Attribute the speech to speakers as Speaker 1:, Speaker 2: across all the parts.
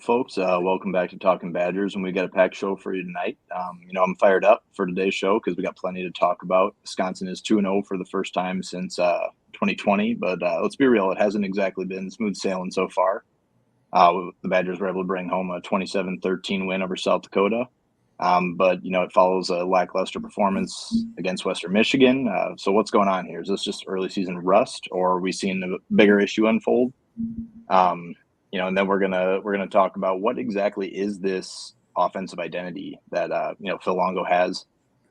Speaker 1: folks? Welcome back to Talkin Badgers, and we got a packed show for you tonight. I'm fired up for today's show because we got plenty to talk about. Wisconsin is 2-0 for the first time since 2020, but let's be real, it hasn't exactly been smooth sailing so far. The Badgers were able to bring home a 27-13 win over South Dakota, but it follows a lackluster performance against Western Michigan. So what's going on here? Is this just early season rust, or are we seeing a bigger issue unfold? And then we're gonna talk about what exactly is this offensive identity that Phil Longo has,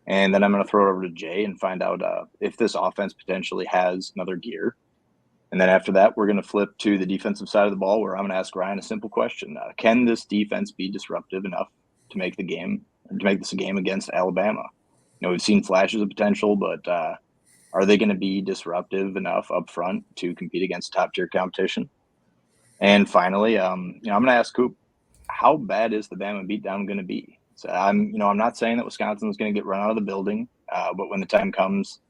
Speaker 1: and then I'm gonna throw it over to Jay and find out if this offense potentially has another gear. And then after that, we're gonna flip to the defensive side of the ball, where I'm gonna ask Ryan a simple question: can this defense be disruptive enough to make this a game against Alabama? We've seen flashes of potential, but are they going to be disruptive enough up front to compete against top tier competition? And finally, I'm going to ask Coop, how bad is the Bama beatdown going to be? So I'm not saying that Wisconsin is going to get run out of the building, but when the time comes,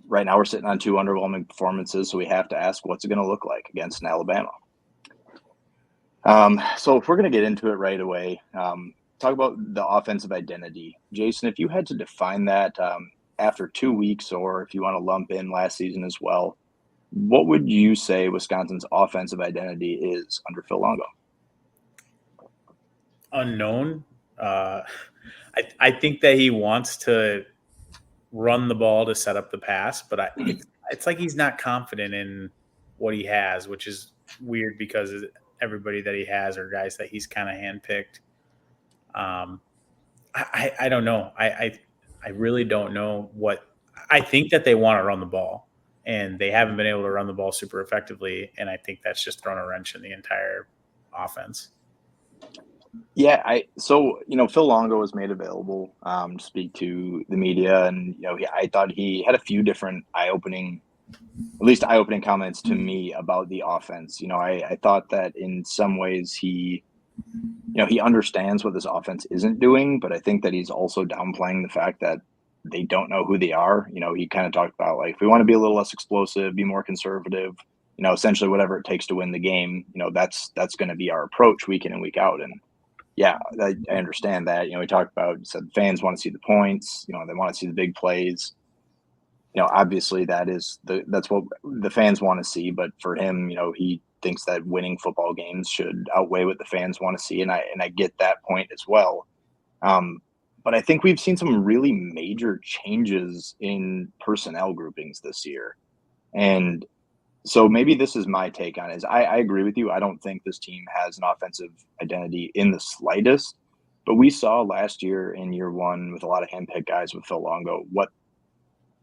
Speaker 1: right now we're sitting on two underwhelming performances, so we have to ask, what's it going to look like against an Alabama? So if we're going to get into it right away, talk about the offensive identity. Jason, if you had to define that after 2 weeks, or if you want to lump in last season as well, what would you say Wisconsin's offensive identity is under Phil Longo?
Speaker 2: Unknown. I think that he wants to run the ball to set up the pass, but it's like he's not confident in what he has, which is weird because everybody that he has are guys that he's kind of handpicked. I don't know. I really don't know what – I think that they want to run the ball, and they haven't been able to run the ball super effectively, and I think that's just thrown a wrench in the entire offense.
Speaker 1: Yeah, Phil Longo was made available to speak to the media, and I thought he had a few different eye-opening comments to me about the offense. I thought that in some ways he understands what this offense isn't doing, but I think that he's also downplaying the fact that they don't know who they are. He kind of talked about, like, if we want to be a little less explosive, be more conservative, essentially whatever it takes to win the game, that's going to be our approach week in and week out. And yeah, I understand that. He talked about, said fans want to see the points, they want to see the big plays. Obviously that's what the fans want to see, but for him, he thinks that winning football games should outweigh what the fans want to see. And I get that point as well. But I think we've seen some really major changes in personnel groupings this year. And so maybe this is my take on it. Is I agree with you. I don't think this team has an offensive identity in the slightest, but we saw last year in year one with a lot of handpicked guys with Phil Longo, what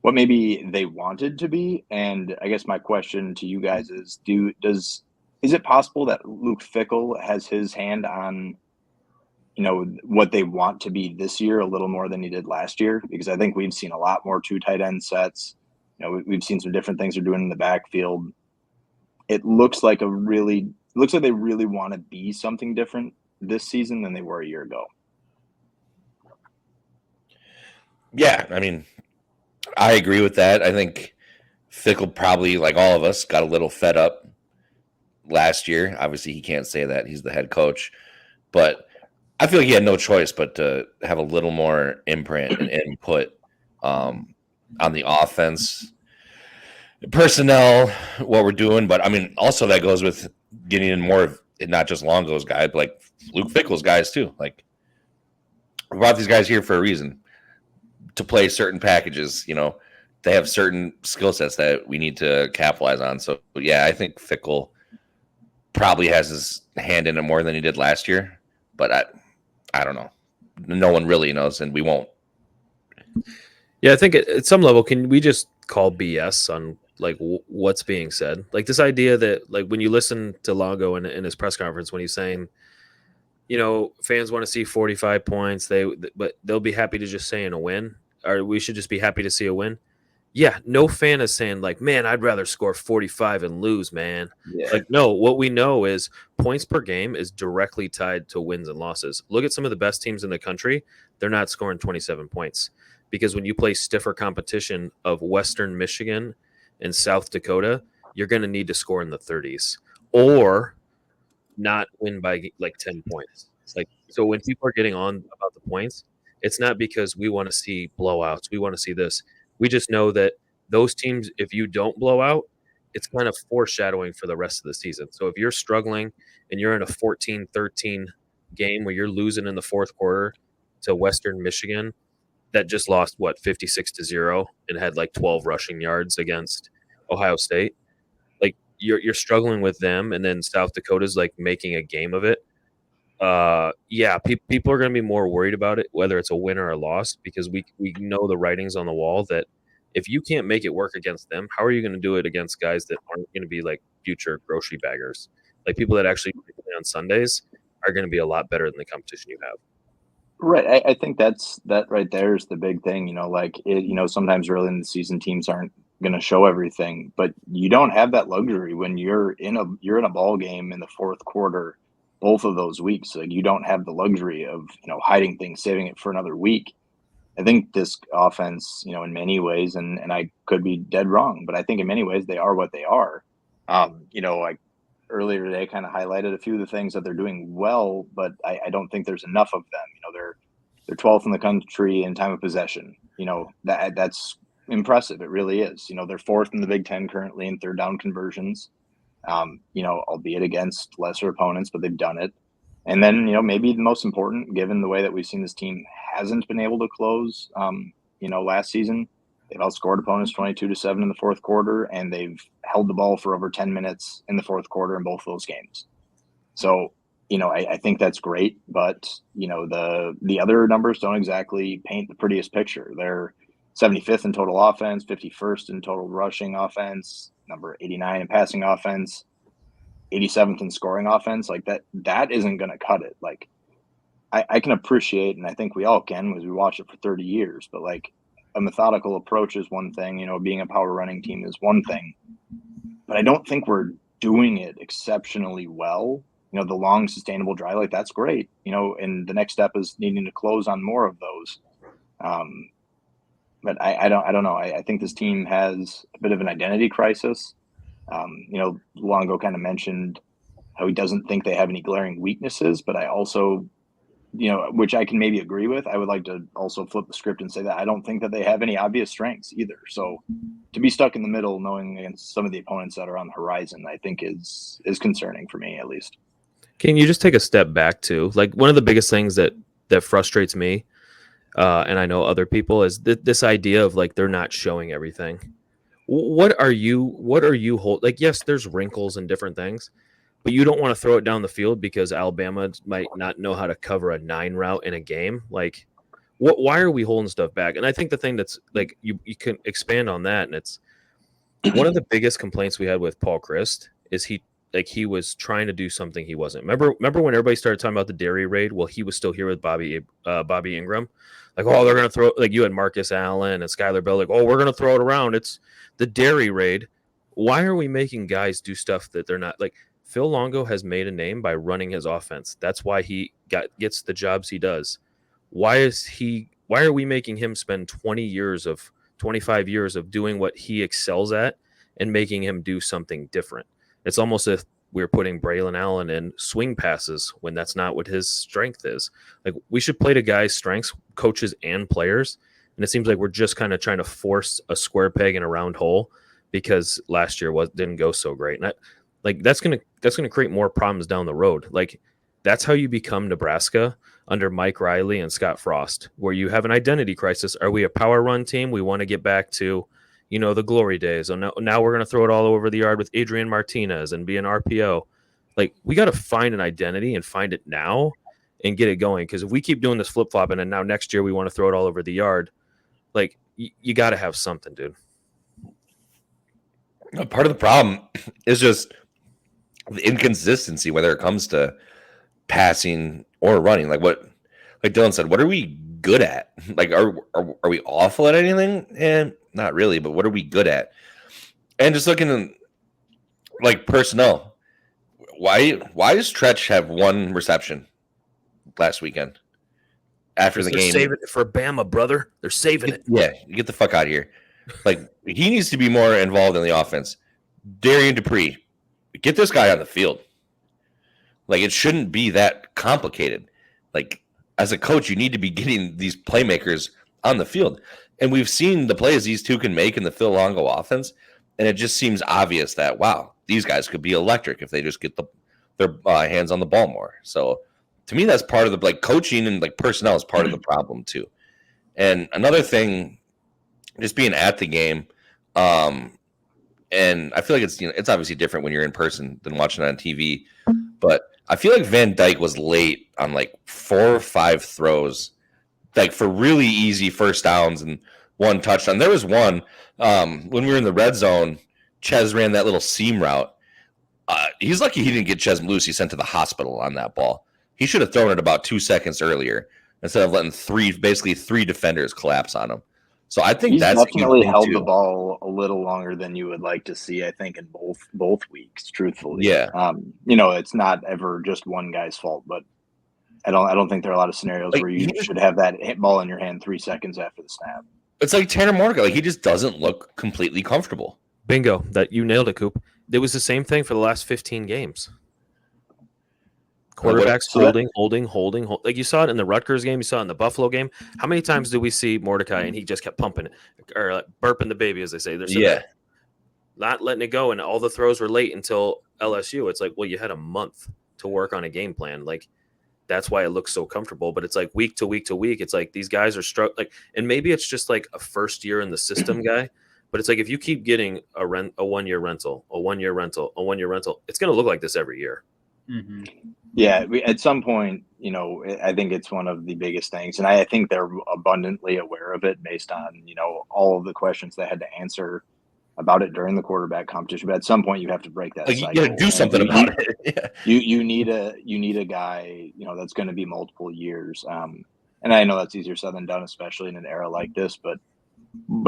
Speaker 1: maybe they wanted to be. And I guess my question to you guys is, is it possible that Luke Fickell has his hand on, what they want to be this year a little more than he did last year? Because I think we've seen a lot more 2 tight end sets. We've seen some different things they're doing in the backfield. It looks like they really want to be something different this season than they were a year ago.
Speaker 3: Yeah, I mean, I agree with that. I think Fickell probably, like all of us, got a little fed up last year. Obviously, he can't say that. He's the head coach. But I feel like he had no choice but to have a little more imprint and input on the offense, personnel, what we're doing. But, I mean, also that goes with getting in more of not just Longo's guys, but like Luke Fickell's guys too. Like, we brought these guys here for a reason, to play certain packages. They have certain skill sets that we need to capitalize on. So, yeah, I think Fickell probably has his hand in it more than he did last year. But I don't know. No one really knows, and we won't.
Speaker 4: Yeah, I think at some level, can we just call BS on like what's being said? Like this idea that, like, when you listen to Longo in his press conference when he's saying, fans want to see 45 points, but they'll be happy to just say in a win, or we should just be happy to see a win. Yeah, no fan is saying like, man, I'd rather score 45 and lose, man. Yeah. Like, no, what we know is points per game is directly tied to wins and losses. Look at some of the best teams in the country. They're not scoring 27 points because when you play stiffer competition of Western Michigan and South Dakota, you're going to need to score in the 30s. Or not win by like 10 points. Like, so when people are getting on about the points, it's not because we want to see blowouts. We want to see this. We just know that those teams, if you don't blow out, it's kind of foreshadowing for the rest of the season. So if you're struggling and you're in a 14-13 game where you're losing in the fourth quarter to Western Michigan that just lost 56-0 and had like 12 rushing yards against Ohio State, like you're struggling with them, and then South Dakota's like making a game of it. People are going to be more worried about it, whether it's a win or a loss, because we know the writings on the wall that if you can't make it work against them, how are you going to do it against guys that aren't going to be like future grocery baggers? Like people that actually play on Sundays are going to be a lot better than the competition you have.
Speaker 1: Right. I think that right there is the big thing. Sometimes early in the season teams aren't going to show everything, but you don't have that luxury when you're in a ball game in the fourth quarter, both of those weeks. Like you don't have the luxury of hiding things, saving it for another week. I think this offense, in many ways, and I could be dead wrong, but I think in many ways they are what they are. Like earlier today, kind of highlighted a few of the things that they're doing well, but I don't think there's enough of them. They're 12th in the country in time of possession. That's impressive. It really is. They're 4th in the Big Ten currently in third down conversions. Albeit against lesser opponents, but they've done it. And then, maybe the most important, given the way that we've seen this team hasn't been able to close, last season, they've outscored opponents 22-7 in the fourth quarter, and they've held the ball for over 10 minutes in the fourth quarter in both those games. So, I think that's great, but, the other numbers don't exactly paint the prettiest picture. They're 75th in total offense, 51st in total rushing offense, number 89 in passing offense, 87th in scoring offense. Like that isn't going to cut it. Like I can appreciate, and I think we all can, because we watched it for 30 years, but like a methodical approach is one thing, being a power running team is one thing, but I don't think we're doing it exceptionally well. The long sustainable drive, like that's great, and the next step is needing to close on more of those. But I don't know. I think this team has a bit of an identity crisis. Longo kind of mentioned how he doesn't think they have any glaring weaknesses, but I also, which I can maybe agree with. I would like to also flip the script and say that I don't think that they have any obvious strengths either. So to be stuck in the middle, knowing against some of the opponents that are on the horizon, I think is concerning for me, at least.
Speaker 4: Can you just take a step back too? Like one of the biggest things that frustrates me, and I know other people, is this idea of like they're not showing everything. What are you hold? Like, yes, there's wrinkles and different things, but you don't want to throw it down the field because Alabama might not know how to cover a 9 route in a game. Like, why are we holding stuff back? And I think the thing that's like you can expand on that, and it's one of the biggest complaints we had with Paul Christ is he was trying to do something he wasn't. Remember when everybody started talking about the dairy raid? Well, he was still here with Bobby Ingram. Like, oh, they're going to throw, like you had Marcus Allen and Skylar Bell, like, oh, we're going to throw it around. It's the dairy raid. Why are we making guys do stuff that they're not? Like, Phil Longo has made a name by running his offense. That's why he gets the jobs he does. Why are we making him spend 25 years of doing what he excels at and making him do something different? It's almost as if we're putting Braylon Allen in swing passes when that's not what his strength is. Like, we should play to guys' strengths, coaches and players. And it seems like we're just kind of trying to force a square peg in a round hole because last year didn't go so great. And that's gonna create more problems down the road. Like, that's how you become Nebraska under Mike Riley and Scott Frost, where you have an identity crisis. Are we a power run team? We want to get back to the glory days. So now we're going to throw it all over the yard with Adrian Martinez and be an RPO. Like, we got to find an identity and find it now and get it going. Because if we keep doing this flip-flopping and now next year we want to throw it all over the yard, like, you got to have something, dude.
Speaker 3: Part of the problem is just the inconsistency, whether it comes to passing or running. Like Dylan said, what are we good at? Like, are we awful at anything? Not really, but what are we good at? And just looking at like personnel, why does Tretch have 1 reception last weekend after the game?
Speaker 4: Saving it for Bama, brother. They're saving it.
Speaker 3: Yeah, you get the fuck out of here. Like, he needs to be more involved in the offense. Darian Dupree, get this guy on the field. Like, it shouldn't be that complicated. Like, as a coach, you need to be getting these playmakers on the field. And we've seen the plays these two can make in the Phil Longo offense, and it just seems obvious that, wow, these guys could be electric if they just get their hands on the ball more. So to me, that's part of the like coaching and like personnel is part of the problem too. And another thing, just being at the game, and I feel like it's obviously different when you're in person than watching it on TV, but I feel like Van Dyke was late on like 4 or 5 throws, like for really easy first downs and one touchdown. There was one when we were in the red zone. Ches ran that little seam route. He's lucky he didn't get Ches Malusi sent to the hospital on that ball. He should have thrown it about 2 seconds earlier instead of letting basically three defenders collapse on him. So I think
Speaker 1: he's
Speaker 3: that's
Speaker 1: definitely held the ball a little longer than you would like to see. I think in both weeks, truthfully.
Speaker 3: Yeah.
Speaker 1: It's not ever just one guy's fault, but I don't think there are a lot of scenarios where you should have that ball in your hand 3 seconds after the snap.
Speaker 3: It's like Tanner Mordecai. Like, he just doesn't look completely comfortable.
Speaker 4: Bingo. That you nailed it, Coop. It was the same thing for the last 15 games. Quarterbacks holding. Like you saw it in the Rutgers game, you saw it in the Buffalo game. How many times do we see Mordecai and he just kept pumping it, or like burping the baby, as they say? Not letting it go, and all the throws were late until LSU. It's like, well, you had a month to work on a game plan. Like, that's why it looks so comfortable. But it's like week to week to week. It's like these guys are struggling. Like, and maybe it's just like a first year in the system guy. But it's like if you keep getting a 1 year rental, a 1 year rental, a 1 year rental, it's going to look like this every year.
Speaker 2: Mm-hmm.
Speaker 1: Yeah, at some point, I think it's one of the biggest things, and I think they're abundantly aware of it based on all of the questions they had to answer about it during the quarterback competition. But at some point, you have to break that cycle.
Speaker 3: You got to do something about it.
Speaker 1: Yeah. You need a guy that's going to be multiple years. And I know that's easier said than done, especially in an era like this. But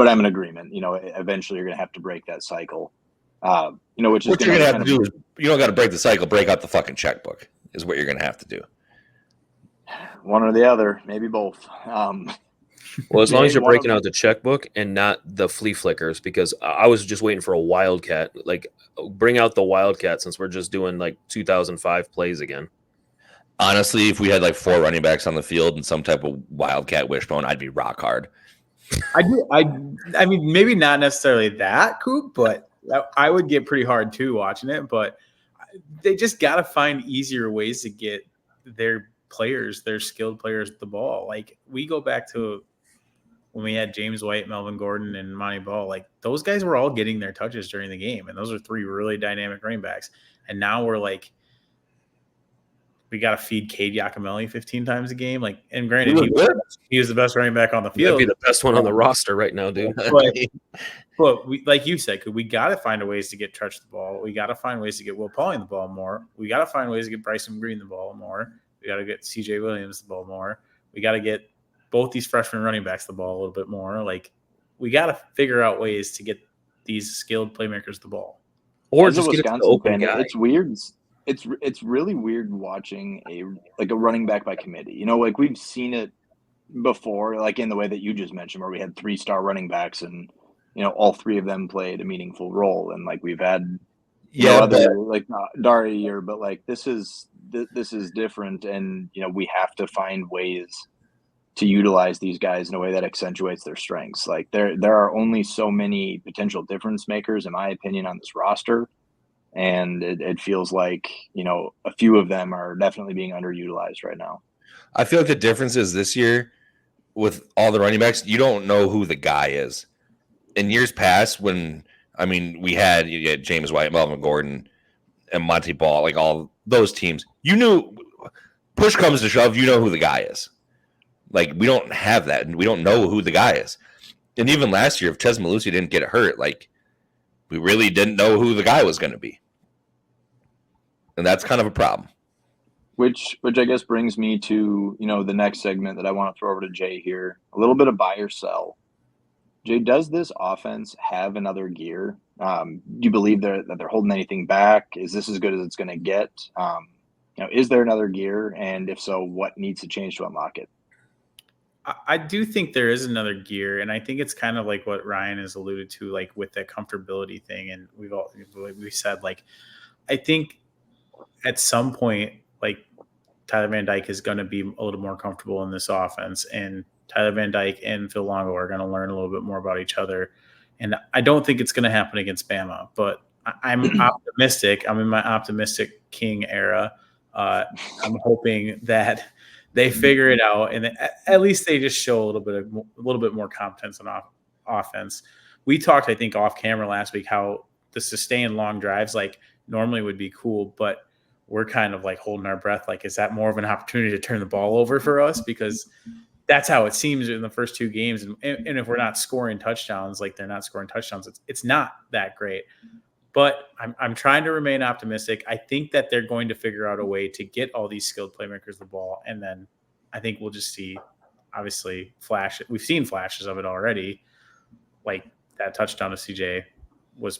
Speaker 1: I'm in agreement. Eventually, you're going to have to break that cycle. Which is
Speaker 3: what you're going to have to do is you don't got to break the cycle. Break out the fucking checkbook is what you're going to have to do.
Speaker 1: One or the other, maybe both.
Speaker 4: Well, as long as you're breaking out the checkbook and not the flea flickers, because I was just waiting for a wildcat. Like, bring out the wildcat since we're just doing like 2005 plays again.
Speaker 3: Honestly, if we had like 4 running backs on the field and some type of wildcat wishbone, I'd be rock hard.
Speaker 2: I mean, maybe not necessarily that, Coop, but I would get pretty hard too watching it. But they just got to find easier ways to get their skilled players the ball. Like, we go back to when we had James White, Melvin Gordon, and Monty Ball. Like, those guys were all getting their touches during the game, and those are 3 really dynamic running backs. And now we're like, we got to feed Cade Giacomelli 15 times a game. Like, and granted, he was the best running back on the field.
Speaker 4: He'd be the best one on the roster right now, dude.
Speaker 2: But we, like you said, we got to find ways to get Touch the ball. We got to find ways to get Will Pauling the ball more. We got to find ways to get Bryson Green the ball more. We got to get CJ Williams the ball more. We got to get both these freshman running backs the ball a little bit more. Like, we got to figure out ways to get these skilled playmakers the ball.
Speaker 1: Or just get an open guy. It's weird. It's really weird watching a running back by committee. Like, we've seen it before, like in the way that you just mentioned, where we had 3-star running backs and all 3 of them played a meaningful role. And like, we've had other like Dari year, but like this is different, and we have to find ways to utilize these guys in a way that accentuates their strengths. Like, there are only so many potential difference makers, in my opinion, on this roster. And it feels like, a few of them are definitely being underutilized right now.
Speaker 3: I feel like the difference is this year with all the running backs, you don't know who the guy is. In years past, when, you had James White, Melvin Gordon, and Monty Ball, like all those teams, you knew, push comes to shove, you know who the guy is. Like, we don't have that, and we don't know who the guy is. And even last year, if Ches Malusi didn't get hurt, like, we really didn't know who the guy was going to be. And that's kind of a problem.
Speaker 1: Which I guess brings me to, the next segment that I want to throw over to Jay here. A little bit of buy or sell. Jay, does this offense have another gear? Do you believe that they're holding anything back? Is this as good as it's going to get? Is there another gear? And if so, what needs to change to unlock it?
Speaker 2: I do think there is another gear, and I think it's kind of like what Ryan has alluded to, like with the comfortability thing. And we said, like, I think at some point, like Tyler Van Dyke is going to be a little more comfortable in this offense, and Tyler Van Dyke and Phil Longo are going to learn a little bit more about each other. And I don't think it's going to happen against Bama, but I'm optimistic. I'm in my optimistic king era. I'm hoping that they figure it out, and at least they just show a little bit more competence on offense. We talked, I think, off camera last week how the sustained long drives like normally would be cool, but we're kind of like holding our breath. Like, is that more of an opportunity to turn the ball over for us? Because that's how it seems in the first two games. And if we're not scoring touchdowns, like they're not scoring touchdowns, it's not that great. But I'm trying to remain optimistic. I think that they're going to figure out a way to get all these skilled playmakers the ball. And then I think we'll just see, obviously, flash. We've seen flashes of it already. Like that touchdown to CJ was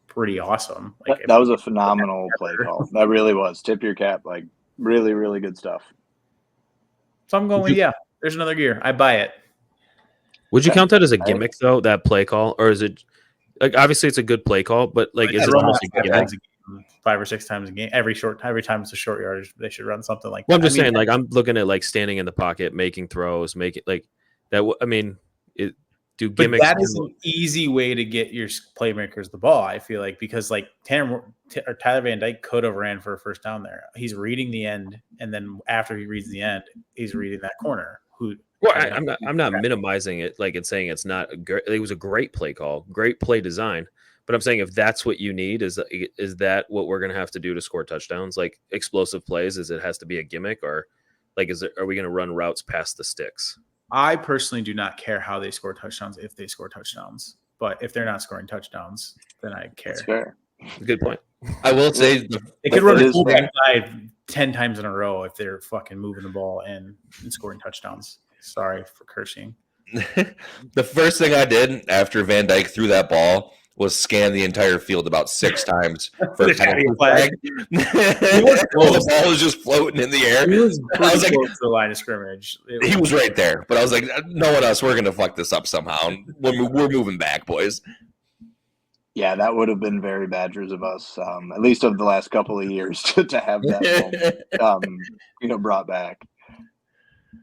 Speaker 2: pretty awesome. Like
Speaker 1: that was a phenomenal play call. That really was. Tip your cap. Like really, really good stuff.
Speaker 2: So I'm going with, yeah, there's another gear. I buy it.
Speaker 4: Would you count that as a gimmick though, that play call? Or is it like, obviously it's a good play call, but like, is it almost a gimmick?
Speaker 2: 5 or 6 times a game. Every time it's a short yardage, they should run something like that.
Speaker 4: Well, I'm just saying, like, I'm looking at like standing in the pocket, making throws, making like that. I mean, do gimmicks?
Speaker 2: But that is an easy way to get your playmakers the ball, I feel like, because like Tyler Van Dyke could have ran for a first down there. He's reading the end, and then after he reads the end, he's reading that corner.
Speaker 4: Well, I'm not minimizing it, like, and saying it's not. It was a great play call, great play design. But I'm saying if that's what you need, is that what we're going to have to do to score touchdowns, like explosive plays? Is it has to be a gimmick, or like are we going to run routes past the sticks?
Speaker 2: I personally do not care how they score touchdowns if they score touchdowns. But if they're not scoring touchdowns, then I care.
Speaker 1: That's fair.
Speaker 4: Good point.
Speaker 3: I will say
Speaker 2: they could run a full inside 10 times in a row if they're fucking moving the ball and scoring touchdowns. Sorry for cursing.
Speaker 3: The first thing I did after Van Dyke threw that ball was scan the entire field about 6 times for a penalty flag. The ball was just floating in the air.
Speaker 2: He was close to the line of scrimmage.
Speaker 3: He was right there, but I was like, knowing us, we're going to fuck this up somehow. We're moving back, boys.
Speaker 1: Yeah, that would have been very Badgers of us, at least of the last couple of years, to have that moment, brought back.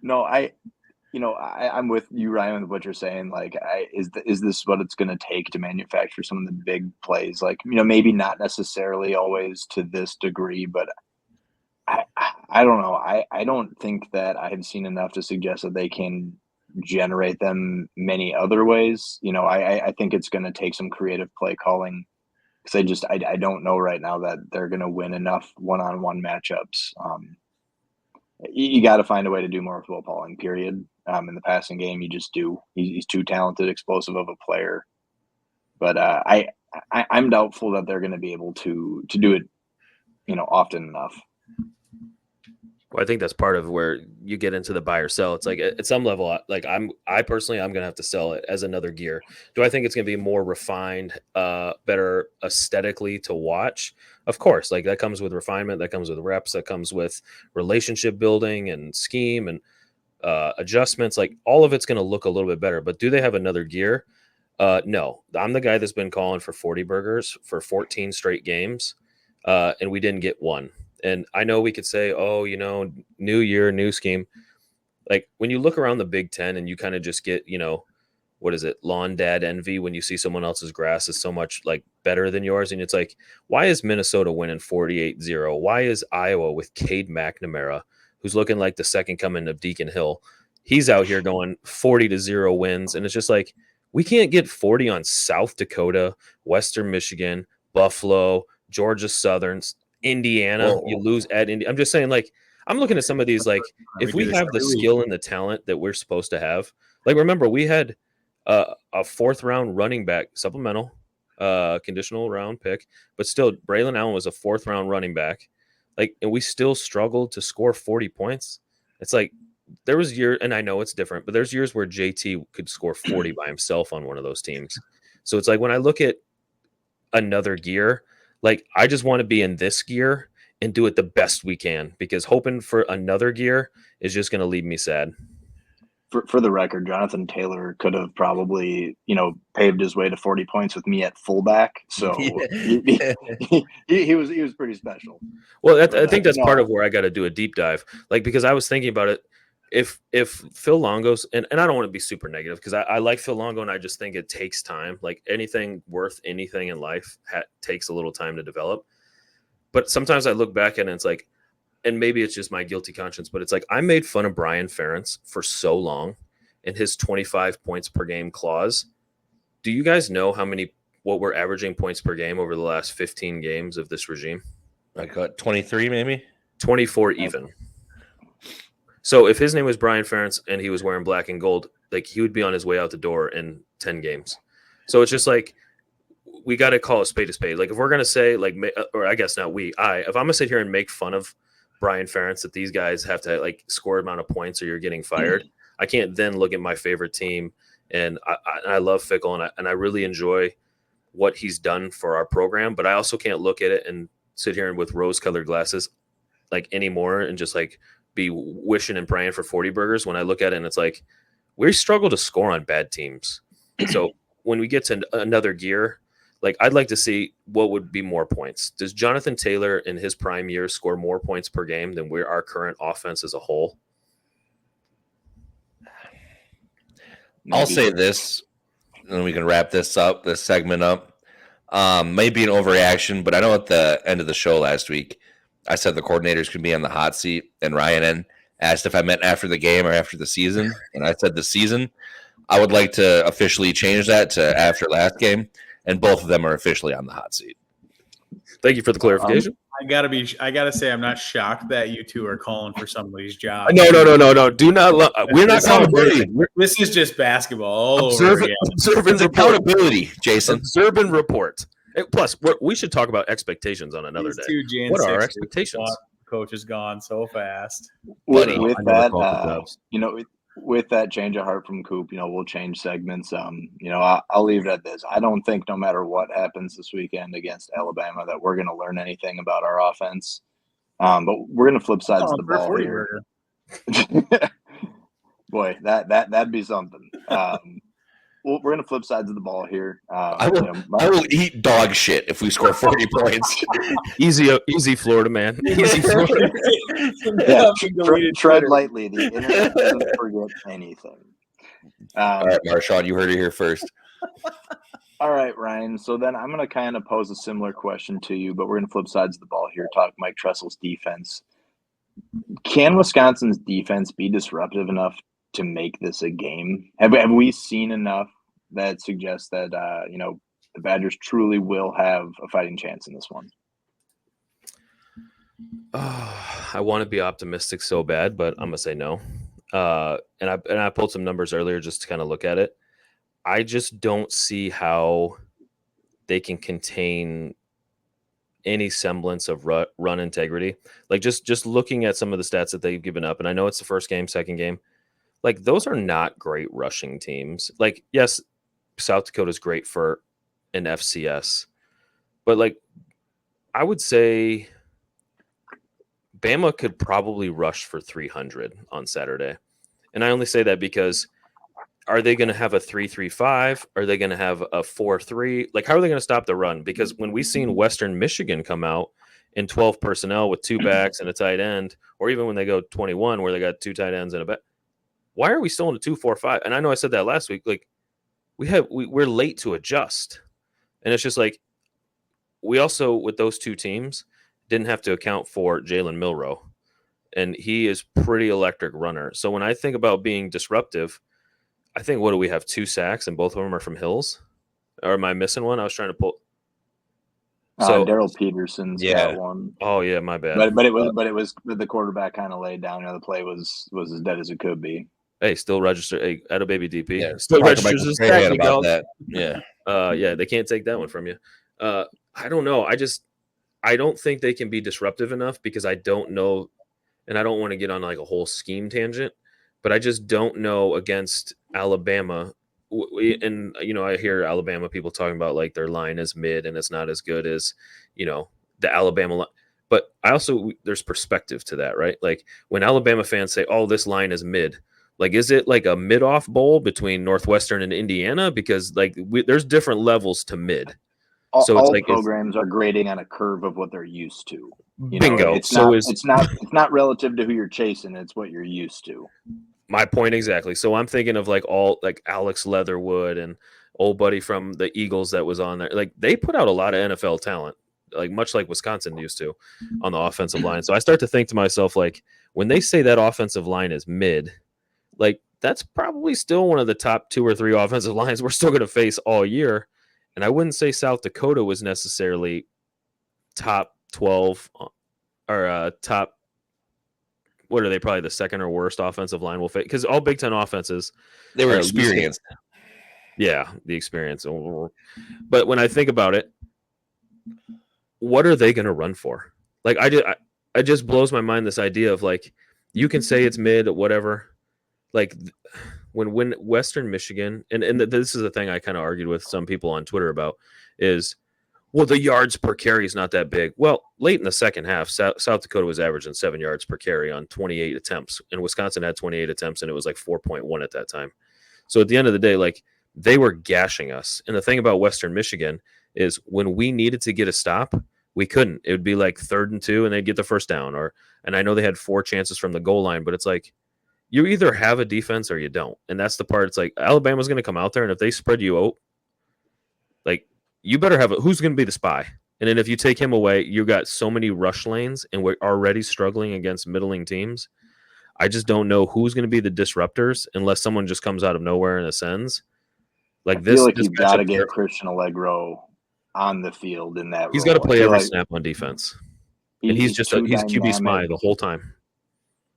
Speaker 1: No, I'm with you, Ryan, with what you're saying. Like, is this what it's going to take to manufacture some of the big plays? Like, maybe not necessarily always to this degree, but I don't know. I don't think that I have seen enough to suggest that they can generate them many other ways. I think it's going to take some creative play calling, because I don't know right now that they're going to win enough one-on-one matchups. You got to find a way to do more with Will Pauling, period. In the passing game, you just do. He's too talented, explosive of a player. But I'm doubtful that they're going to be able to do it, often enough.
Speaker 4: Well, I think that's part of where you get into the buy or sell. It's like at some level, like I personally, I'm going to have to sell it as another gear. Do I think it's going to be more refined, better aesthetically to watch? Of course, like that comes with refinement, that comes with reps, that comes with relationship building and scheme and adjustments. Like all of it's going to look a little bit better. But do they have another gear? No. I'm the guy that's been calling for 40 burgers for 14 straight games, and we didn't get one. And I know we could say, new year, new scheme. Like when you look around the Big Ten and you kind of just get, what is it? Lawn dad envy when you see someone else's grass is so much like better than yours. And it's like, why is Minnesota winning 48-0? Why is Iowa with Cade McNamara, who's looking like the second coming of Deacon Hill? He's out here going 40-0 wins. And it's just like, we can't get 40 on South Dakota, Western Michigan, Buffalo, Georgia Southern, Indiana. Whoa. You lose at Indy. I'm just saying, like, I'm looking at some of these, like, if we have the skill and the talent that we're supposed to have, like, remember, we had a 4th round running back, supplemental, conditional round pick, but still, Braylon Allen was a 4th round running back, like, and we still struggled to score 40 points. It's like, there was years, and I know it's different, but there's years where JT could score 40 by himself on one of those teams. So it's like, when I look at another gear, like, I just want to be in this gear and do it the best we can, because hoping for another gear is just going to leave me sad.
Speaker 1: for the record, Jonathan Taylor could have probably, paved his way to 40 points with me at fullback. So he was pretty special.
Speaker 4: Well, I think that's part of where I got to do a deep dive, like, because I was thinking about it. If Phil Longo's, and I don't want to be super negative because I like Phil Longo, and I just think it takes time. Like anything worth anything in life takes a little time to develop. But sometimes I look back at it and it's like, and maybe it's just my guilty conscience, but it's like I made fun of Brian Ferentz for so long and his 25 points per game clause. Do you guys know what we're averaging points per game over the last 15 games of this regime?
Speaker 3: Like 23, maybe
Speaker 4: 24 even. So if his name was Brian Ferentz and he was wearing black and gold, like he would be on his way out the door in 10 games. So it's just like, we got to call a spade a spade. Like if we're going to say like, or I guess not if I'm going to sit here and make fun of Brian Ferentz that these guys have to like score amount of points or you're getting fired, I can't then look at my favorite team. And I love Fickell and I really enjoy what he's done for our program, but I also can't look at it and sit here with rose-colored glasses like anymore and just like be wishing and praying for 40 burgers when I look at it and it's like we struggle to score on bad teams. So when we get to another gear, like I'd like to see what would be more points. Does Jonathan Taylor in his prime years score more points per game than our current offense as a whole?
Speaker 3: I'll say this, and then we can wrap this segment up. Maybe an overreaction, but I know at the end of the show last week, I said the coordinators could be on the hot seat, and Ryan asked if I meant after the game or after the season, and I said the season. I would like to officially change that to after last game, and both of them are officially on the hot seat.
Speaker 4: Thank you for the clarification.
Speaker 2: I gotta say, I'm not shocked that you two are calling for somebody's job.
Speaker 4: No. Do not. We're not
Speaker 3: accountability.
Speaker 2: This is just basketball.
Speaker 3: Observe and accountability, Jason.
Speaker 4: Observe and report. Plus, we should talk about expectations on another day. What are our expectations?
Speaker 2: Coach is gone so fast.
Speaker 1: With that, with that change of heart from Coop, we'll change segments. I'll leave it at this. I don't think no matter what happens this weekend against Alabama that we're going to learn anything about our offense. But we're going to flip sides of the ball here. Boy, that'd be something. We're going to flip sides of the ball here.
Speaker 3: I will eat dog shit if we score 40 points.
Speaker 4: Easy, Florida man. Easy, Florida.
Speaker 1: Tread lightly. The internet doesn't forget anything.
Speaker 3: All right, Marshawn, you heard it here first.
Speaker 1: All right, Ryan. So then I'm going to kind of pose a similar question to you, but we're going to flip sides of the ball here. Talk Mike Tressel's defense. Can Wisconsin's defense be disruptive enough to make this a game? Have we seen enough that suggests that the Badgers truly will have a fighting chance in this one?
Speaker 4: I want to be optimistic so bad, but I'm gonna say no. And I pulled some numbers earlier just to kind of look at it. I just don't see how they can contain any semblance of run integrity. Like just looking at some of the stats that they've given up, and I know it's the first game, second game. Like those are not great rushing teams. Like yes, South Dakota is great for an FCS, but like I would say Bama could probably rush for 300 on Saturday. And I only say that because are they going to have a 3-3-5? Are they going to have a 4-3? Like, how are they going to stop the run? Because when we've seen Western Michigan come out in 12 personnel with two backs and a tight end, or even when they go 21 where they got two tight ends and a back, why are we still in a 2-4-5? And I know I said that last week. Like, we're late to adjust. And it's just like, we also, with those two teams, didn't have to account for Jalen Milroe. And he is pretty electric runner. So when I think about being disruptive, I think, what do we have? 2 sacks, and both of them are from Hills? Or am I missing one? I was trying to pull.
Speaker 1: So Daryl Peterson's got one.
Speaker 4: Oh yeah, my bad.
Speaker 1: But it was the quarterback kind of laid down. The play was as dead as it could be.
Speaker 4: Hey, still register. Hey, at a baby DP.
Speaker 3: Yeah,
Speaker 4: still registers as
Speaker 3: technical about that. Yeah.
Speaker 4: Yeah, they can't take that one from you. I don't know. I don't think they can be disruptive enough because I don't know, and I don't want to get on like a whole scheme tangent, but I just don't know against Alabama. And, I hear Alabama people talking about like their line is mid and it's not as good as, the Alabama line. But there's perspective to that, right? Like when Alabama fans say, oh, this line is mid. Like, is it like a mid-off bowl between Northwestern and Indiana? Because like there's different levels to mid. So it's
Speaker 1: all
Speaker 4: like
Speaker 1: programs are grading on a curve of what they're used to. You
Speaker 4: bingo.
Speaker 1: know, it's
Speaker 4: So
Speaker 1: not relative to who you're chasing. It's what you're used to.
Speaker 4: my point exactly. So I'm thinking of like all like Alex Leatherwood and old buddy from the Eagles that was on there. Like they put out a lot of NFL talent, like much like Wisconsin used to on the offensive line. So I start to think to myself, like when they say that offensive line is mid, like that's probably still one of the top 2 or 3 offensive lines we're still going to face all year. And I wouldn't say South Dakota was necessarily top 12 or top. What are they? Probably the second or worst offensive line will face, because all Big Ten offenses,
Speaker 3: They were experienced.
Speaker 4: Yeah, the experience. But when I think about it, what are they going to run for? Like I just blows my mind this idea of like you can say it's mid, whatever. Like when Western Michigan, and this is the thing I kind of argued with some people on Twitter about is, well, the yards per carry is not that big. Well, late in the second half, South Dakota was averaging 7 yards per carry on 28 attempts, and Wisconsin had 28 attempts, and it was like 4.1 at that time. So at the end of the day, like they were gashing us. And the thing about Western Michigan is when we needed to get a stop, we couldn't. It would be like 3rd and 2, and they'd get the first down. And I know they had 4 chances from the goal line, but it's like you either have a defense or you don't. And that's the part. It's like Alabama's going to come out there, and if they spread you out, like you better have who's going to be the spy. And then if you take him away, you got so many rush lanes, and we're already struggling against middling teams. I just don't know who's going to be the disruptors unless someone just comes out of nowhere and ascends. Like
Speaker 1: I feel like you've got to get Christian Allegro on the field in that.
Speaker 4: He's got to play every snap on defense, and he's QB spy the whole time.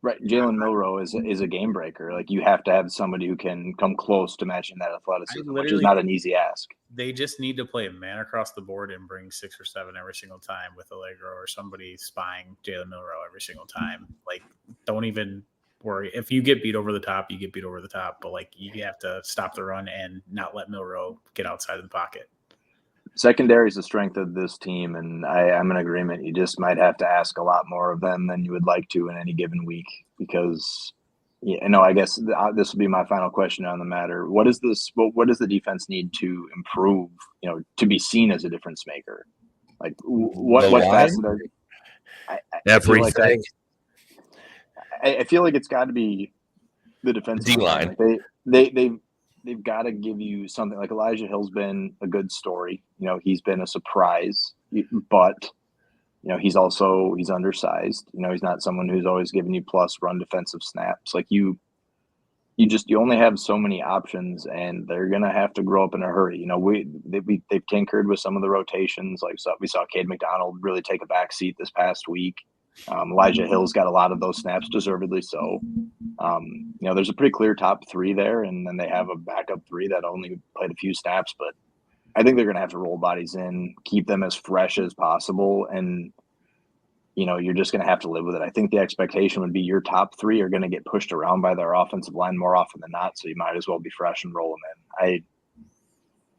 Speaker 1: Right, Jalen Milroe is a game breaker. Like you have to have somebody who can come close to matching that athleticism, which is not an easy ask.
Speaker 2: They just need to play a man across the board and bring 6 or 7 every single time with Allegro or somebody spying Jalen Milroe every single time. Like, don't even worry. If you get beat over the top, you get beat over the top. But like, you have to stop the run and not let Milroe get outside of the pocket.
Speaker 1: Secondary is the strength of this team, and I'm in agreement. You just might have to ask a lot more of them than you would like to in any given week because, I guess this will be my final question on the matter. What does the defense need to improve, to be seen as a difference maker? Like what facet are
Speaker 4: everything?
Speaker 1: I feel like it's got to be the defensive
Speaker 3: D-line.
Speaker 1: Like they've got to give you something. Like Elijah Hill's been a good story. He's been a surprise, but he's undersized. He's not someone who's always giving you plus run defensive snaps. Like you only have so many options, and they're gonna have to grow up in a hurry. They've tinkered with some of the rotations. Like we saw Cade McDonald really take a back seat this past week. Elijah Hill's got a lot of those snaps, deservedly so. There's a pretty clear top 3 there, and then they have a backup 3 that only played a few snaps, but I think they're going to have to roll bodies in, keep them as fresh as possible, and you're just going to have to live with it. I think the expectation would be your top 3 are going to get pushed around by their offensive line more often than not, so you might as well be fresh and roll them in.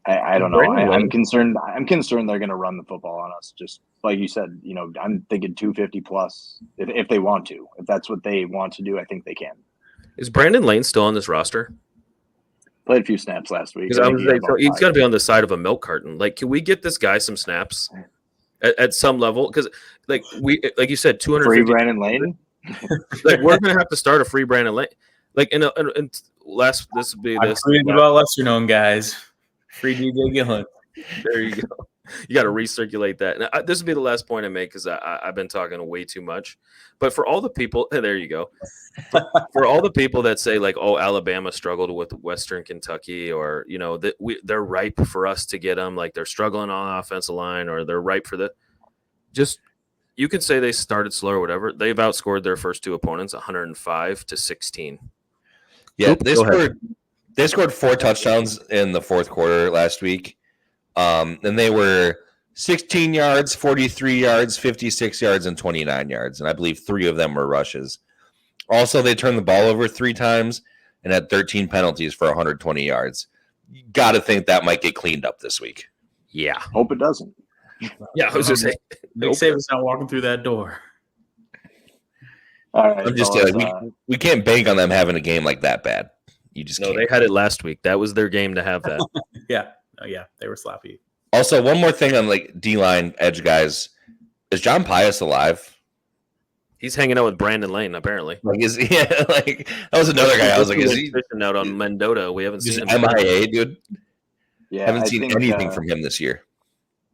Speaker 1: I don't know. I'm concerned. I'm concerned they're going to run the football on us. Just like you said, I'm thinking 250 plus if they want to. If that's what they want to do, I think they can.
Speaker 4: Is Brandon Lane still on this roster?
Speaker 1: Played a few snaps last week.
Speaker 4: He's got to be on the side of a milk carton. Like, can we get this guy some snaps at some level? Because like you said, 250
Speaker 1: free Brandon Lane.
Speaker 4: Like we're going to have to start a free Brandon Lane. Like this would be this.
Speaker 2: About lesser known guys. Free DJ Gillen.
Speaker 4: There you go. You got to recirculate that. And this would be the last point I make because I've been talking way too much. But for all the people, there you go. For all the people that say like, "Oh, Alabama struggled with Western Kentucky," or they're ripe for us to get them. Like they're struggling on the offensive line, or they're ripe for the. Just you could say they started slow or whatever. They've outscored their first 2 opponents 105-16.
Speaker 3: Yeah, They scored 4 touchdowns in the fourth quarter last week. And they were 16 yards, 43 yards, 56 yards, and 29 yards. And I believe 3 of them were rushes. Also, they turned the ball over 3 times and had 13 penalties for 120 yards. You got to think that might get cleaned up this week.
Speaker 4: Yeah.
Speaker 1: Hope it doesn't.
Speaker 4: Yeah, I was just saying.
Speaker 2: Nick Saban's not walking through that door.
Speaker 1: All right,
Speaker 3: I'm just
Speaker 1: fellas,
Speaker 3: we can't bank on them having a game like that bad. You just
Speaker 4: No,
Speaker 3: can't.
Speaker 4: they had it last week. That was their game to have that.
Speaker 2: Yeah. Oh, yeah. They were sloppy.
Speaker 3: Also, one more thing on like D-line edge guys. Is John Pius alive?
Speaker 4: He's hanging out with Brandon Lane, apparently.
Speaker 3: Like, like that was another guy. I was like, is he
Speaker 4: fishing out on Mendota? We haven't
Speaker 3: just
Speaker 4: seen him.
Speaker 3: MIA, dude?
Speaker 1: yeah,
Speaker 3: Haven't
Speaker 1: I
Speaker 3: seen
Speaker 1: think,
Speaker 3: anything from him this year.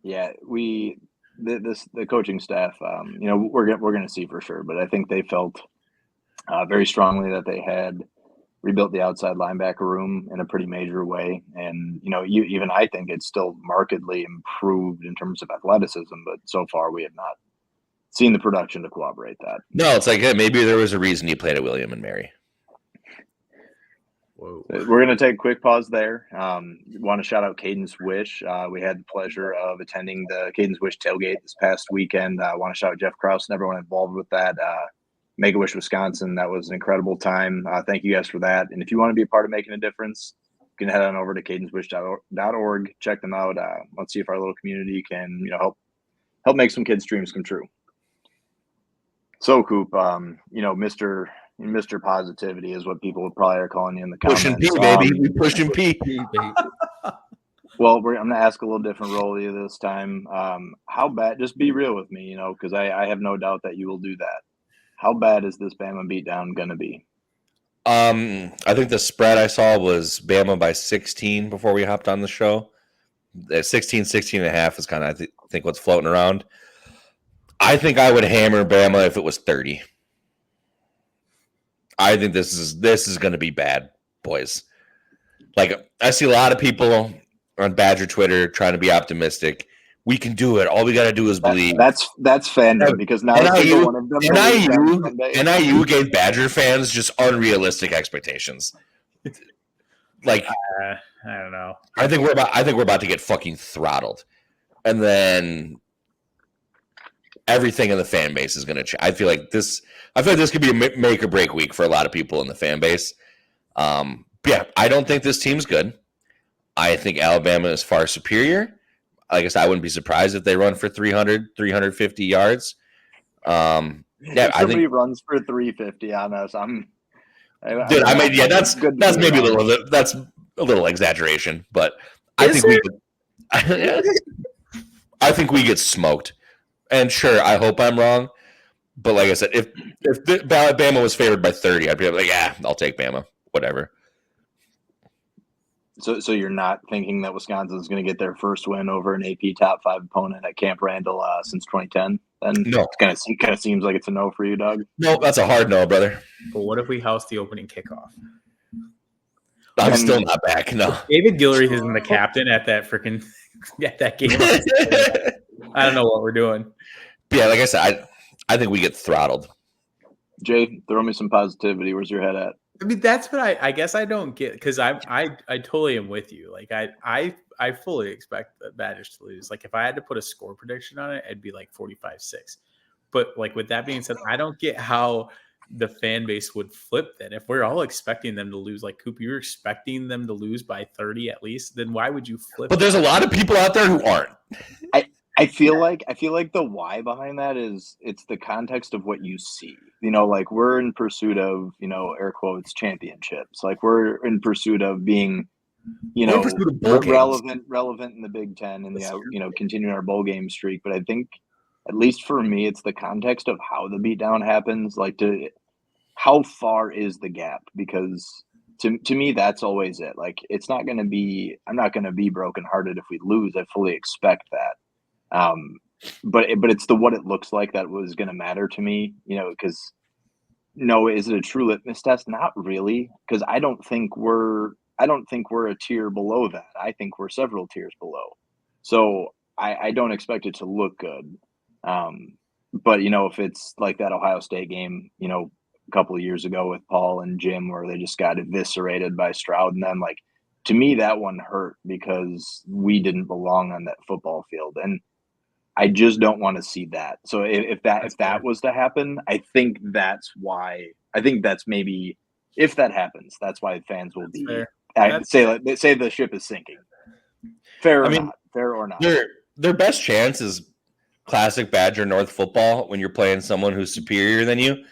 Speaker 1: Yeah, the coaching staff, we're gonna see for sure, but I think they felt very strongly that they had rebuilt the outside linebacker room in a pretty major way, and even I think it's still markedly improved in terms of athleticism, but so far we have not seen the production to corroborate that.
Speaker 3: No, it's like, hey, maybe there was a reason you played at William and Mary.
Speaker 2: Whoa.
Speaker 1: We're going to take a quick pause there. Want to shout out Caden's Wish. We had the pleasure of attending the Caden's Wish tailgate this past weekend. I want to shout out Jeff Krause and everyone involved with that. Make-A-Wish Wisconsin, that was an incredible time. Thank you guys for that. And if you want to be a part of making a difference, you can head on over to cadenswish.org. Check them out. Let's see if our little community can help make some kids' dreams come true. So, Coop, Mr. Positivity is what people probably are calling you in the comments.
Speaker 3: Pushing P, baby. We pushing P.
Speaker 1: Well, I'm going to ask a little different role to you this time. How bad? Just be real with me, because I have no doubt that you will do that. How bad is this Bama beatdown going to be?
Speaker 3: I think the spread I saw was Bama by 16 before we hopped on the show. 16 and a half is kind of, I think, what's floating around. I think I would hammer Bama if it was 30. I think this is going to be bad, boys. Like, I see a lot of people on Badger Twitter trying to be optimistic. We can do it. All we got to do is believe.
Speaker 1: That's fandom, because now
Speaker 3: NIU,
Speaker 1: one of them
Speaker 3: NIU gave Badger fans just unrealistic expectations. Like,
Speaker 2: I don't know.
Speaker 3: I think we're about to get fucking throttled, and then everything in the fan base is going to change. I feel like this could be a make or break week for a lot of people in the fan base. Yeah, I don't think this team's good. I think Alabama is far superior. I guess I wouldn't be surprised if they run for 300, 350 yards.
Speaker 1: Yeah, if somebody runs for 350 on us,
Speaker 3: that's maybe that's a little exaggeration, but I think we get smoked. And sure, I hope I'm wrong, but like I said, if Bama was favored by 30, I'd be like, yeah, I'll take Bama, whatever.
Speaker 1: So you're not thinking that Wisconsin's going to get their first win over an AP top 5 opponent at Camp Randall since 2010? Then
Speaker 3: no,
Speaker 1: it kind of seems like it's a no for you, Doug.
Speaker 3: No, that's a hard no, brother.
Speaker 2: But what if we house the opening kickoff?
Speaker 3: I'm still not back. No,
Speaker 2: David Guillory isn't the captain at that freaking that game. I don't know what we're doing.
Speaker 3: Yeah, like I said, I think we get throttled.
Speaker 1: Jay, throw me some positivity. Where's your head at?
Speaker 2: I mean, that's what I guess I don't get, because I totally am with you. Like I fully expect the Badgers to lose. Like if I had to put a score prediction on it, it'd be like 45-6. But like with that being said, I don't get how the fan base would flip that. If we're all expecting them to lose, like Coop, you're expecting them to lose by 30 at least, then why would you flip?
Speaker 3: But there's a lot of people out there who aren't.
Speaker 1: I feel like the why behind that is it's the context of what you see. Like we're in pursuit of, air quotes, championships. Like we're in pursuit of being, relevant in the Big Ten and continuing our bowl game streak. But I think, at least for me, it's the context of how the beatdown happens. Like how far is the gap? Because to me, that's always it. Like it's not going to be. I'm not going to be brokenhearted if we lose. I fully expect that. But it's the what it looks like that was going to matter to me, because is it a true litmus test? Not really, because I don't think we're a tier below that. I think we're several tiers below. So I don't expect it to look good. But if it's like that Ohio State game, a couple of years ago with Paul and Jim, where they just got eviscerated by Stroud and them, like to me that one hurt because we didn't belong on that football field. And I just don't want to see that. So if that was to happen, I think that's why. I think that's maybe if that happens, that's why fans will be say the ship is sinking. Fair or not?
Speaker 3: Their best chance is classic Badger North football when you're playing someone who's superior than you.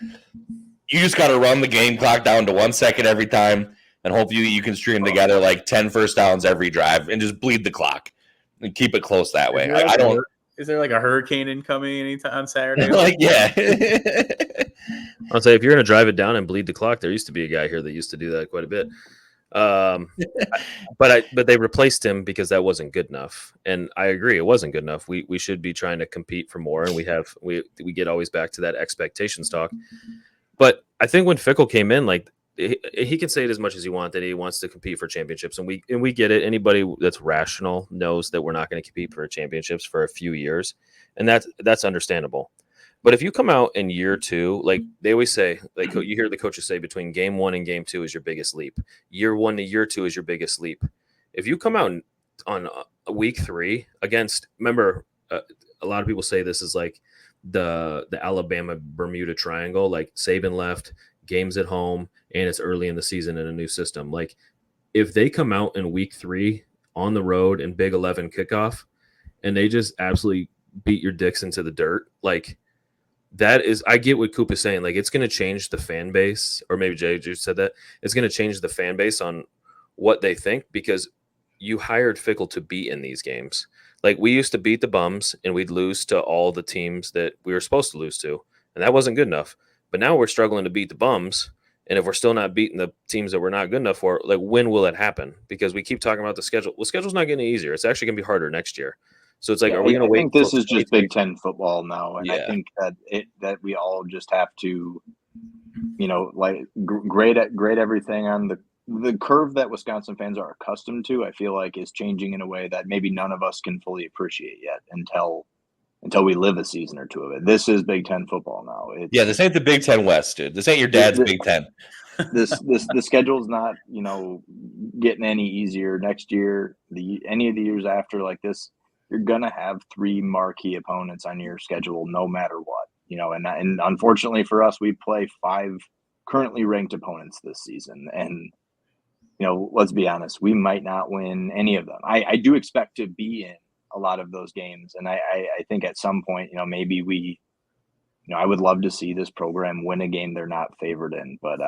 Speaker 3: You just got to run the game clock down to 1 second every time and hope you can string together like 10 first downs every drive and just bleed the clock and keep it close that way. I don't.
Speaker 2: Is there like a hurricane incoming anytime on Saturday?
Speaker 3: Like, yeah.
Speaker 4: I'll say if you're going to drive it down and bleed the clock, there used to be a guy here that used to do that quite a bit. But they replaced him because that wasn't good enough, and I agree it wasn't good enough. We should be trying to compete for more, and we get always back to that expectations talk. But I think when Fickell came in, like he can say it as much as he wants that he wants to compete for championships, and we get it. Anybody that's rational knows that we're not going to compete for championships for a few years, and that's understandable. But if you come out in year 2, like they always say, like you hear the coaches say, between game 1 and game 2 is your biggest leap. Year 1 to year 2 is your biggest leap. If you come out on week 3 against, remember, a lot of people say this is like the Alabama Bermuda Triangle, like Saban left, games at home, and it's early in the season in a new system. Like if they come out in week 3 on the road in Big 11 kickoff and they just absolutely beat your dicks into the dirt, like that is, I get what Coop is saying. Like it's going to change the fan base, or maybe Jay just said that it's going to change the fan base on what they think, because you hired Fickell to be in these games. Like we used to beat the bums and we'd lose to all the teams that we were supposed to lose to, and that wasn't good enough. But now we're struggling to beat the bums, and if we're still not beating the teams that we're not good enough for, like when will it happen? Because we keep talking about the schedule. Well, the schedule's not getting easier. It's actually going to be harder next year. So it's like, are we going to wait?
Speaker 1: I think this is just Big Ten football now, and
Speaker 4: Yeah.
Speaker 1: I think that we all just have to, like grade everything on the curve that Wisconsin fans are accustomed to. I feel like is changing in a way that maybe none of us can fully appreciate yet until we live a season or two of it. This is Big Ten football now.
Speaker 3: This ain't the Big Ten West, dude. This ain't your dad's Big Ten.
Speaker 1: The schedule's not getting any easier next year. Any of the years after like this. You're gonna have 3 marquee opponents on your schedule, no matter what, And unfortunately for us, we play 5 currently ranked opponents this season, and let's be honest, we might not win any of them. I do expect to be in a lot of those games, and I think at some point, maybe we, I would love to see this program win a game they're not favored in, but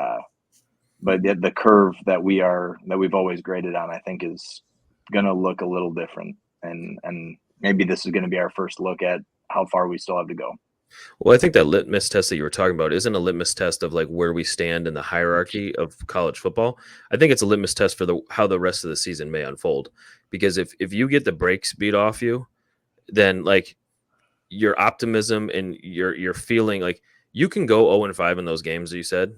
Speaker 1: the curve that we've always graded on, I think, is gonna look a little different. And maybe this is going to be our first look at how far we still have to go.
Speaker 4: Well, I think that litmus test that you were talking about isn't a litmus test of like where we stand in the hierarchy of college football. I think it's a litmus test for how the rest of the season may unfold. Because if you get the brakes beat off you, then like your optimism and your feeling, like you can go 0-5 in those games that you said.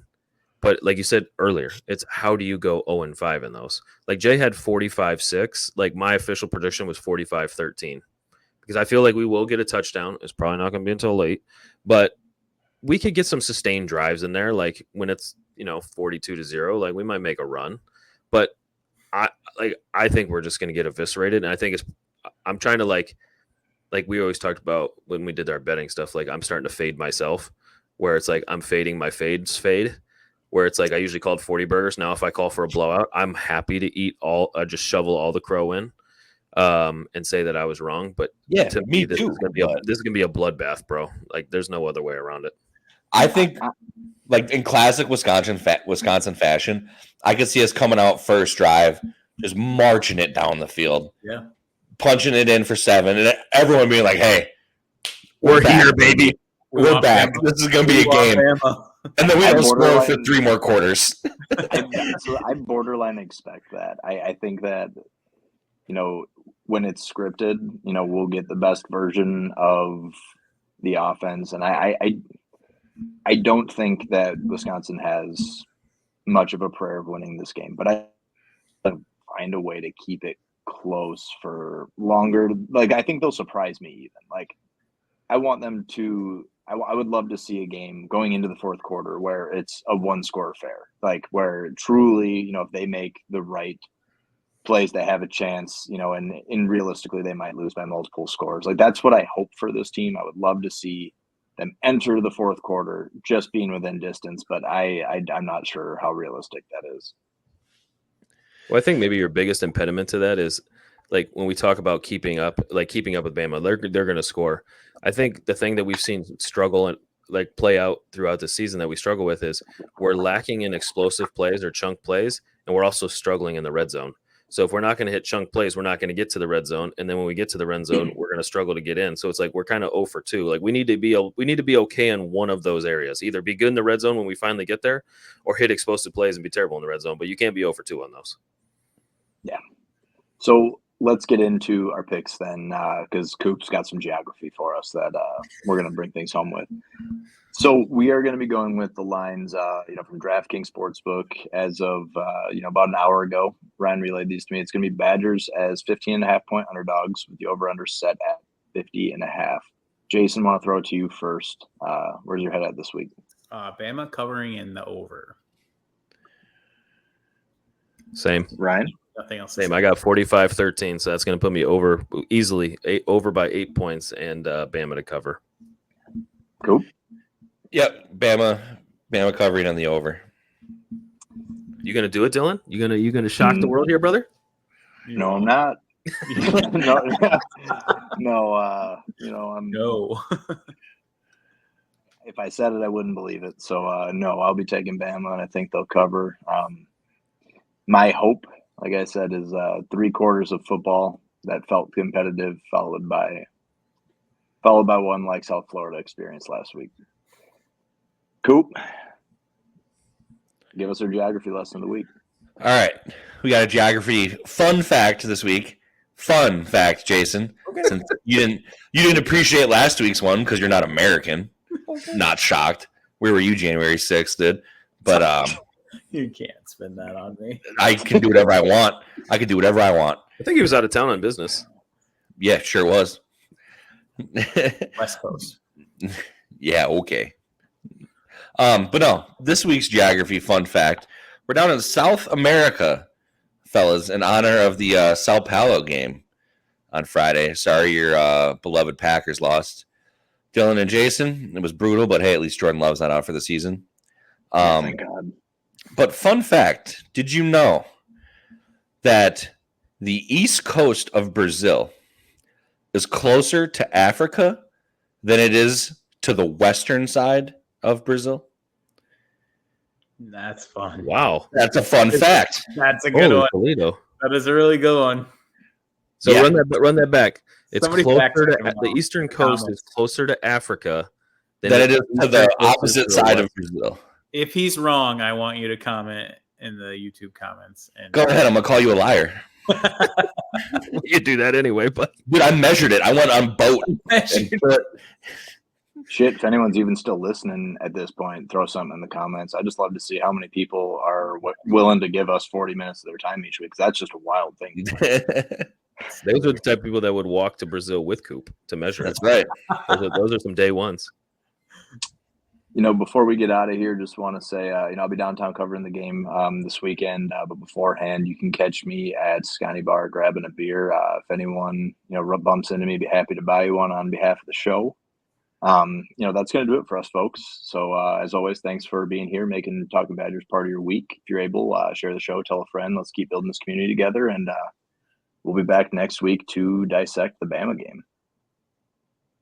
Speaker 4: But like you said earlier, it's how do you go 0-5 in those? Like Jay had 45-6. Like my official prediction was 45-13. Because I feel like we will get a touchdown. It's probably not going to be until late. But we could get some sustained drives in there. Like when it's, 42-0, like we might make a run. But I think we're just going to get eviscerated. And I think I'm trying to like we always talked about when we did our betting stuff, like I'm starting to fade myself, where it's like I'm fading my fade. Where it's like I usually called 40 burgers. Now, if I call for a blowout, I'm happy to eat just shovel all the crow in, and say that I was wrong. But
Speaker 3: yeah,
Speaker 4: to me, this is gonna be a bloodbath, bro. Like, there's no other way around it.
Speaker 3: I think, like in classic Wisconsin fashion, I could see us coming out first drive, just marching it down the field, punching it in for 7, and everyone being like, "Hey, we're here, baby. We're back. This is gonna be a game." And then we don't score for 3 more quarters.
Speaker 1: I borderline expect that. I think that, when it's scripted, we'll get the best version of the offense. And I don't think that Wisconsin has much of a prayer of winning this game, but I find a way to keep it close for longer. Like, I think they'll surprise me even. Like, I want them to – I would love to see a game going into the fourth quarter where it's a 1-score affair, like where truly, if they make the right plays, they have a chance, and realistically they might lose by multiple scores. Like that's what I hope for this team. I would love to see them enter the fourth quarter just being within distance, but I'm not sure how realistic that is.
Speaker 4: Well, I think maybe your biggest impediment to that is like when we talk about keeping up with Bama, they're going to score. I think the thing that we've seen struggle and like play out throughout the season that we struggle with is we're lacking in explosive plays or chunk plays, and we're also struggling in the red zone. So if we're not going to hit chunk plays, we're not going to get to the red zone, and then when we get to the red zone, we're going to struggle to get in. So it's like we're kind of 0 for 2. Like we need to be okay in one of those areas. Either be good in the red zone when we finally get there, or hit explosive plays and be terrible in the red zone. But you can't be 0 for 2 on those.
Speaker 1: Yeah. So let's get into our picks then, because Coop's got some geography for us that we're going to bring things home with. So we are going to be going with the lines, from DraftKings Sportsbook as of, about an hour ago. Ryan relayed these to me. It's going to be Badgers as 15.5-point underdogs with the over-under set at 50.5. Jason, want to throw it to you first. Where's your head at this week?
Speaker 2: Bama covering in the over.
Speaker 4: Same.
Speaker 1: Ryan?
Speaker 2: Nothing else.
Speaker 4: Same. I got 45-13, so that's going to put me over easily, over by 8 points, and Bama to cover.
Speaker 1: Cool.
Speaker 3: Yep, Bama covering on the over.
Speaker 4: You gonna do it, Dylan? You gonna shock the world here, brother?
Speaker 1: No, I'm not.
Speaker 2: No.
Speaker 1: If I said it, I wouldn't believe it. So no, I'll be taking Bama, and I think they'll cover. My hope, like I said, is 3 quarters of football that felt competitive, followed by one like South Florida experienced last week. Coop, give us our geography lesson of the week.
Speaker 3: All right, we got a geography fun fact this week. Fun fact, Jason. Okay. Since you didn't appreciate last week's one because you're not American. Okay. Not shocked. Where were you January 6th, dude? But
Speaker 2: you can't spin that on me.
Speaker 3: I can do whatever I want. I
Speaker 4: think he was out of town on business.
Speaker 3: Yeah, sure was.
Speaker 2: West Coast.
Speaker 3: Yeah, okay. But no, this week's geography fun fact. We're down in South America, fellas, in honor of the Sao Paulo game on Friday. Sorry your beloved Packers lost. Dylan and Jason, it was brutal, but hey, at least Jordan Love's not out for the season.
Speaker 1: Thank God.
Speaker 3: But fun fact, did you know that the east coast of Brazil is closer to Africa than it is to the western side of Brazil?
Speaker 2: That's fun.
Speaker 4: Wow.
Speaker 3: That's a fun fact.
Speaker 2: That's a good one.
Speaker 4: Toledo.
Speaker 2: That is a really good one.
Speaker 4: So run that back. It's
Speaker 2: Somebody
Speaker 4: closer to the eastern coast is closer to Africa
Speaker 3: than it is to the opposite side of Brazil.
Speaker 2: If he's wrong, I want you to comment in the YouTube comments. And
Speaker 3: go ahead. I'm gonna call you a liar.
Speaker 4: You do that anyway, but
Speaker 3: dude, I measured it. I went on boat.
Speaker 1: Shit, if anyone's even still listening at this point, throw something in the comments. I just love to see how many people are willing to give us 40 minutes of their time each week. That's just a wild thing.
Speaker 4: Those are the type of people that would walk to Brazil with Coop to measure.
Speaker 3: That's right.
Speaker 4: Those are some day ones.
Speaker 1: Before we get out of here, just want to say, I'll be downtown covering the game this weekend. But beforehand, you can catch me at Scotty Bar grabbing a beer. If anyone, bumps into me, be happy to buy you one on behalf of the show. That's going to do it for us, folks. So as always, thanks for being here, making Talkin Badgers part of your week. If you're able, share the show, tell a friend. Let's keep building this community together. And we'll be back next week to dissect the Bama game.